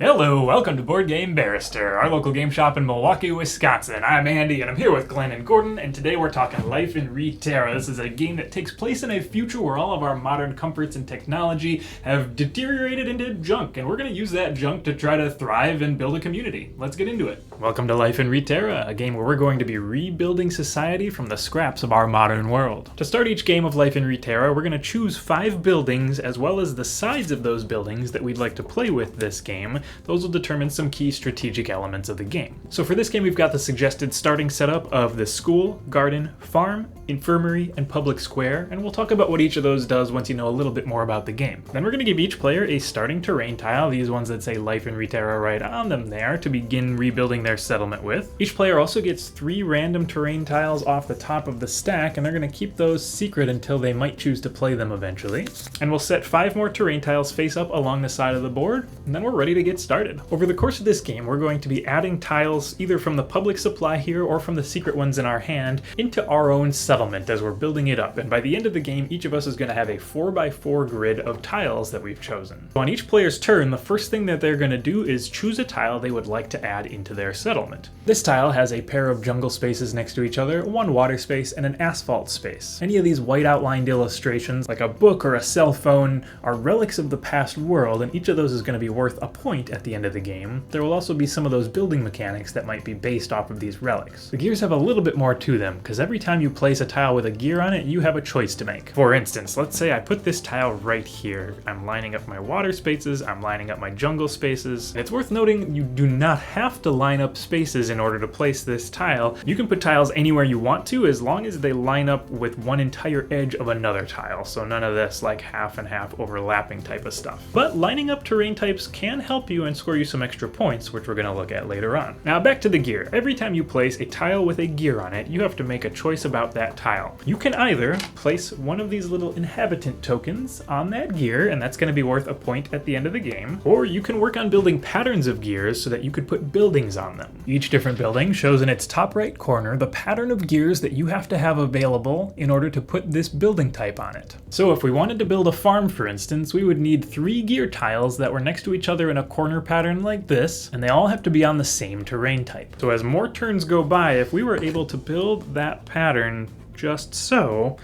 Hello, welcome to Board Game Barrister, our local game shop in Milwaukee, Wisconsin. I'm Andy, and I'm here with Glenn and Gordon, and today we're talking Life in Reterrra. This is a game that takes place in a future where all of our modern comforts and technology have deteriorated into junk, and we're going to use that junk to try to thrive and build a community. Let's get into it. Welcome to Life in Reterrra, a game where we're going to be rebuilding society from the scraps of our modern world. To start each game of Life in Reterrra, we're going to choose 5 buildings, as well as the sides of those buildings that we'd like to play with this game. Those will determine some key strategic elements of the game. So for this game, we've got the suggested starting setup of the school, garden, farm, infirmary, and public square, and we'll talk about what each of those does once you know a little bit more about the game. Then we're going to give each player a starting terrain tile, these ones that say Life in Reterrra right on them there, to begin rebuilding their settlement with. Each player also gets 3 random terrain tiles off the top of the stack, and they're going to keep those secret until they might choose to play them eventually. And we'll set 5 more terrain tiles face up along the side of the board, and then we're ready to get started. Over the course of this game, we're going to be adding tiles either from the public supply here or from the secret ones in our hand into our own settlement as we're building it up. And by the end of the game, each of us is going to have a 4x4 grid of tiles that we've chosen. So on each player's turn, the first thing that they're going to do is choose a tile they would like to add into their settlement. This tile has a pair of jungle spaces next to each other, 1 water space, and an asphalt space. Any of these white outlined illustrations, like a book or a cell phone, are relics of the past world, and each of those is going to be worth a point at the end of the game. There will also be some of those building mechanics that might be based off of these relics. The gears have a little bit more to them, because every time you place a tile with a gear on it, you have a choice to make. For instance, let's say I put this tile right here. I'm lining up my water spaces, I'm lining up my jungle spaces. It's worth noting you do not have to line up spaces in order to place this tile. You can put tiles anywhere you want to, as long as they line up with one entire edge of another tile, so none of this like half and half overlapping type of stuff. But lining up terrain types can help you and score you some extra points, which we're going to look at later on. Now back to the gear. Every time you place a tile with a gear on it, you have to make a choice about that tile. You can either place one of these little inhabitant tokens on that gear, and that's going to be worth a point at the end of the game, or you can work on building patterns of gears so that you could put buildings on them. Each different building shows in its top right corner the pattern of gears that you have to have available in order to put this building type on it. So if we wanted to build a farm, for instance, we would need 3 gear tiles that were next to each other in a corner pattern like this, and they all have to be on the same terrain type. So as more turns go by, if we were able to build that pattern just so,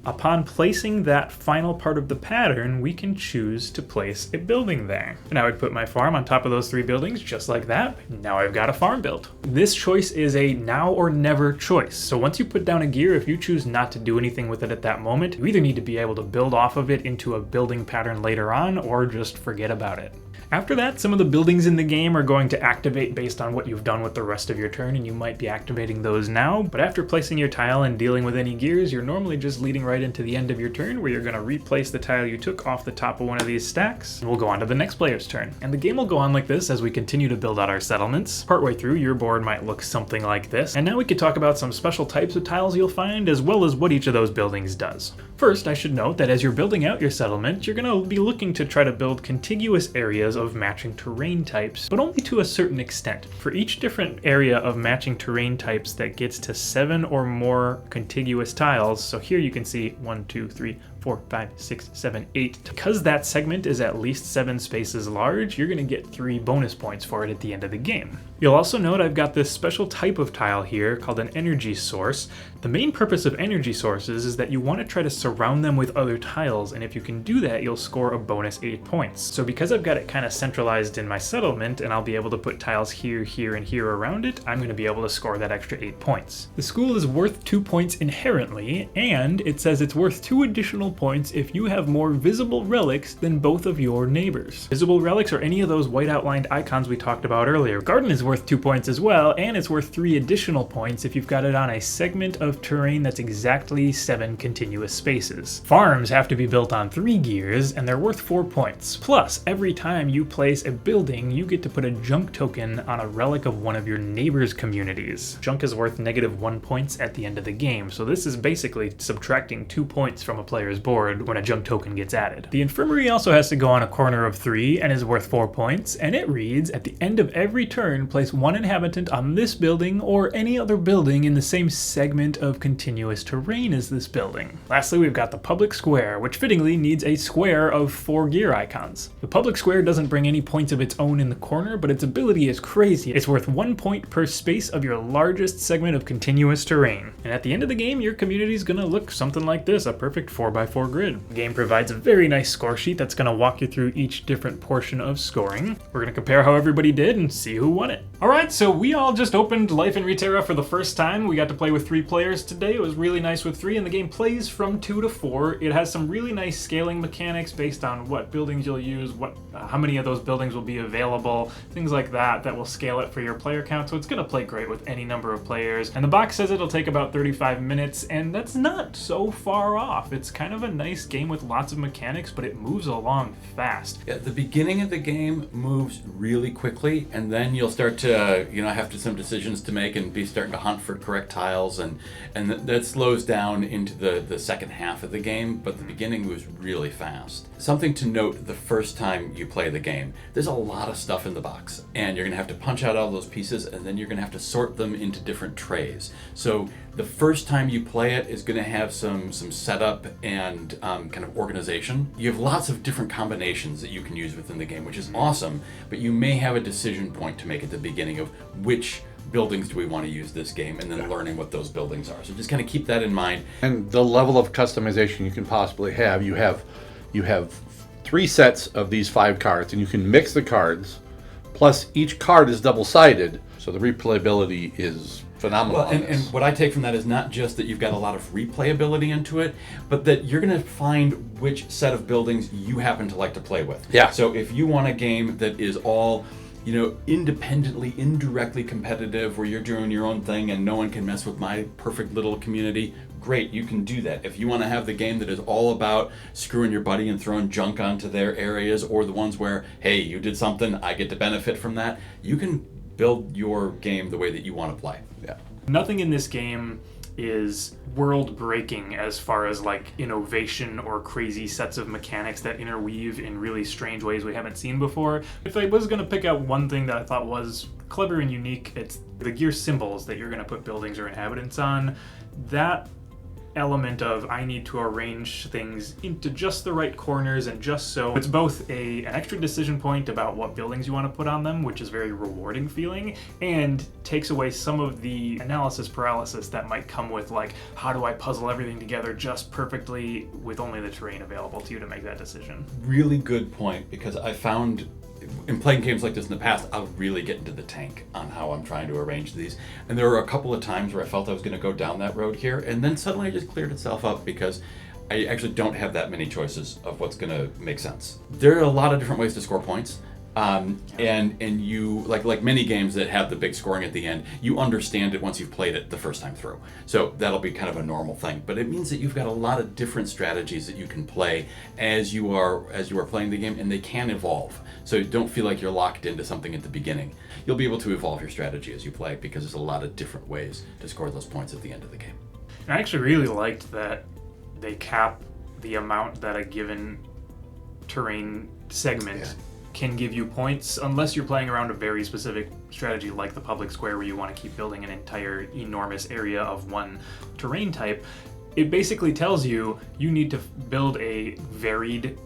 upon placing that final part of the pattern, we can choose to place a building there. And I would put my farm on top of those 3 buildings just like that. Now I've got a farm built. This choice is a now or never choice. So once you put down a gear, if you choose not to do anything with it at that moment, you either need to be able to build off of it into a building pattern later on, or just forget about it. After that, some of the buildings in the game are going to activate based on what you've done with the rest of your turn, and you might be activating those now, but after placing your tile and dealing with any gears, you're normally just leading right into the end of your turn, where you're going to replace the tile you took off the top of one of these stacks, and we'll go on to the next player's turn. And the game will go on like this as we continue to build out our settlements. Partway through, your board might look something like this, and now we could talk about some special types of tiles you'll find, as well as what each of those buildings does. First, I should note that as you're building out your settlement, you're going to be looking to try to build contiguous areas of matching terrain types, but only to a certain extent. For each different area of matching terrain types that gets to 7 or more contiguous tiles, so here you can see 1, 2, 3, 4, 5, 6, 7, 8. Because that segment is at least 7 spaces large, you're going to get 3 bonus points for it at the end of the game. You'll also note I've got this special type of tile here called an energy source. The main purpose of energy sources is that you want to try to surround them with other tiles, and if you can do that, you'll score a bonus 8 points. So because I've got it kind of centralized in my settlement, and I'll be able to put tiles here, here, and here around it, I'm going to be able to score that extra 8 points. The school is worth 2 points inherently, and it says it's worth 2 additional points if you have more visible relics than both of your neighbors. Visible relics are any of those white outlined icons we talked about earlier. Garden is worth 2 points as well, and it's worth 3 additional points if you've got it on a segment of terrain that's exactly 7 continuous spaces. Farms have to be built on 3 gears, and they're worth 4 points. Plus, every time you place a building, you get to put a junk token on a relic of one of your neighbors' communities. Junk is worth -1 points at the end of the game, so this is basically subtracting 2 points from a player's player's board when a junk token gets added. The infirmary also has to go on a corner of 3 and is worth 4 points, and it reads, at the end of every turn, place 1 inhabitant on this building or any other building in the same segment of continuous terrain as this building. Lastly, we've got the public square, which fittingly needs a square of 4 gear icons. The public square doesn't bring any points of its own in the corner, but its ability is crazy. It's worth 1 point per space of your largest segment of continuous terrain. And at the end of the game, your community is gonna look something like this, a perfect 4x4 grid. The game provides a very nice score sheet that's gonna walk you through each different portion of scoring. We're gonna compare how everybody did and see who won it. All right, so we all just opened Life in Reterra for the first time. We got to play with 3 players today. It was really nice with 3, and the game plays from 2 to 4. It has some really nice scaling mechanics based on what buildings you'll use, how many of those buildings will be available, things like that will scale it for your player count. So it's gonna play great with any number of players. And the box says it'll take about 35 minutes, and that's not so far off. It's kind of a nice game with lots of mechanics, but it moves along fast. Yeah, the beginning of the game moves really quickly, and then you'll start to have some decisions to make and be starting to hunt for correct tiles, and that slows down into the second half of the game, but the beginning moves really fast. Something to note the first time you play the game, there's a lot of stuff in the box, and you're gonna have to punch out all those pieces, and then you're gonna have to sort them into different trays. So the first time you play it is gonna have some setup and kind of organization. You have lots of different combinations that you can use within the game, which is awesome, but you may have a decision point to make at the beginning of which buildings do we want to use this game, and then learning what those buildings are. So just kind of keep that in mind. And the level of customization you can possibly have. You have 3 sets of these 5 cards, and you can mix the cards. Plus, each card is double-sided, so the replayability is phenomenal. Well, and what I take from that is not just that you've got a lot of replayability into it, but that you're going to find which set of buildings you happen to like to play with. Yeah. So if you want a game that is all independently, indirectly competitive, where you're doing your own thing and no one can mess with my perfect little community, great, you can do that. If you want to have the game that is all about screwing your buddy and throwing junk onto their areas, or the ones where, hey, you did something, I get to benefit from that, you can build your game the way that you want to play. Yeah. Nothing in this game is world-breaking as far as like innovation or crazy sets of mechanics that interweave in really strange ways we haven't seen before. If I was going to pick out one thing that I thought was clever and unique, it's the gear symbols that you're going to put buildings or inhabitants on. That element of I need to arrange things into just the right corners, and just so it's both an extra decision point about what buildings you want to put on them, which is very rewarding feeling, and takes away some of the analysis paralysis that might come with like, how do I puzzle everything together just perfectly with only the terrain available to you to make that decision. Really good point, because I found in playing games like this in the past, I'll really get into the tank on how I'm trying to arrange these. And there were a couple of times where I felt I was going to go down that road here, and then suddenly it just cleared itself up because I actually don't have that many choices of what's going to make sense. There are a lot of different ways to score points. And you, like many games that have the big scoring at the end, you understand it once you've played it the first time through. So that'll be kind of a normal thing. But it means that you've got a lot of different strategies that you can play as you are playing the game, and they can evolve. So don't feel like you're locked into something at the beginning. You'll be able to evolve your strategy as you play, because there's a lot of different ways to score those points at the end of the game. I actually really liked that they cap the amount that a given terrain segment can give you points, unless you're playing around a very specific strategy like the public square, where you want to keep building an entire enormous area of one terrain type. It basically tells you need to build a varied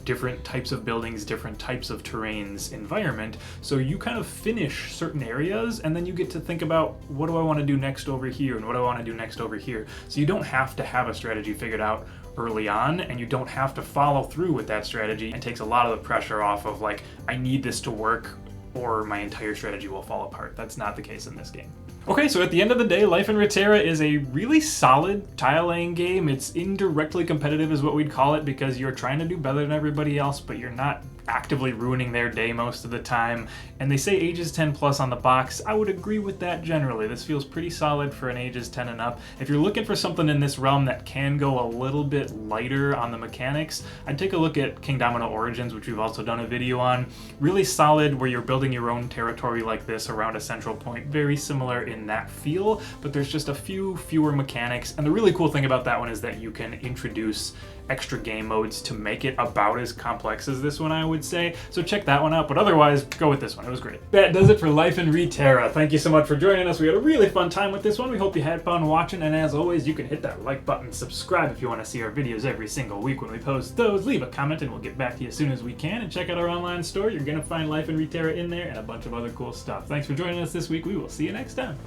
different types of buildings, different types of terrains environment, so you kind of finish certain areas, and then you get to think about, what do I want to do next over here, and what do I want to do next over here. So you don't have to have a strategy figured out early on, and you don't have to follow through with that strategy. It takes a lot of the pressure off of like, I need this to work or my entire strategy will fall apart. That's not the case in this game. Okay, so at the end of the day, Life in Reterra is a really solid tile-laying game. It's indirectly competitive is what we'd call it, because you're trying to do better than everybody else, but you're not actively ruining their day most of the time. And they say ages 10 plus on the box. I would agree with that generally. This feels pretty solid for an ages 10 and up. If you're looking for something in this realm that can go a little bit lighter on the mechanics, I'd take a look at King Domino Origins, which we've also done a video on. Really solid, where you're building your own territory like this around a central point. Very similar in that feel, but there's just a few fewer mechanics. And the really cool thing about that one is that you can introduce extra game modes to make it about as complex as this one, I would say. So check that one out, but otherwise, go with this one. It was great. That does it for Life in Reterra. Thank you so much for joining us. We had a really fun time with this one. We hope you had fun watching, and as always, you can hit that like button, subscribe if you want to see our videos every single week when we post those. Leave a comment and we'll get back to you as soon as we can, and check out our online store. You're going to find Life in Reterra in there and a bunch of other cool stuff. Thanks for joining us this week. We will see you next time.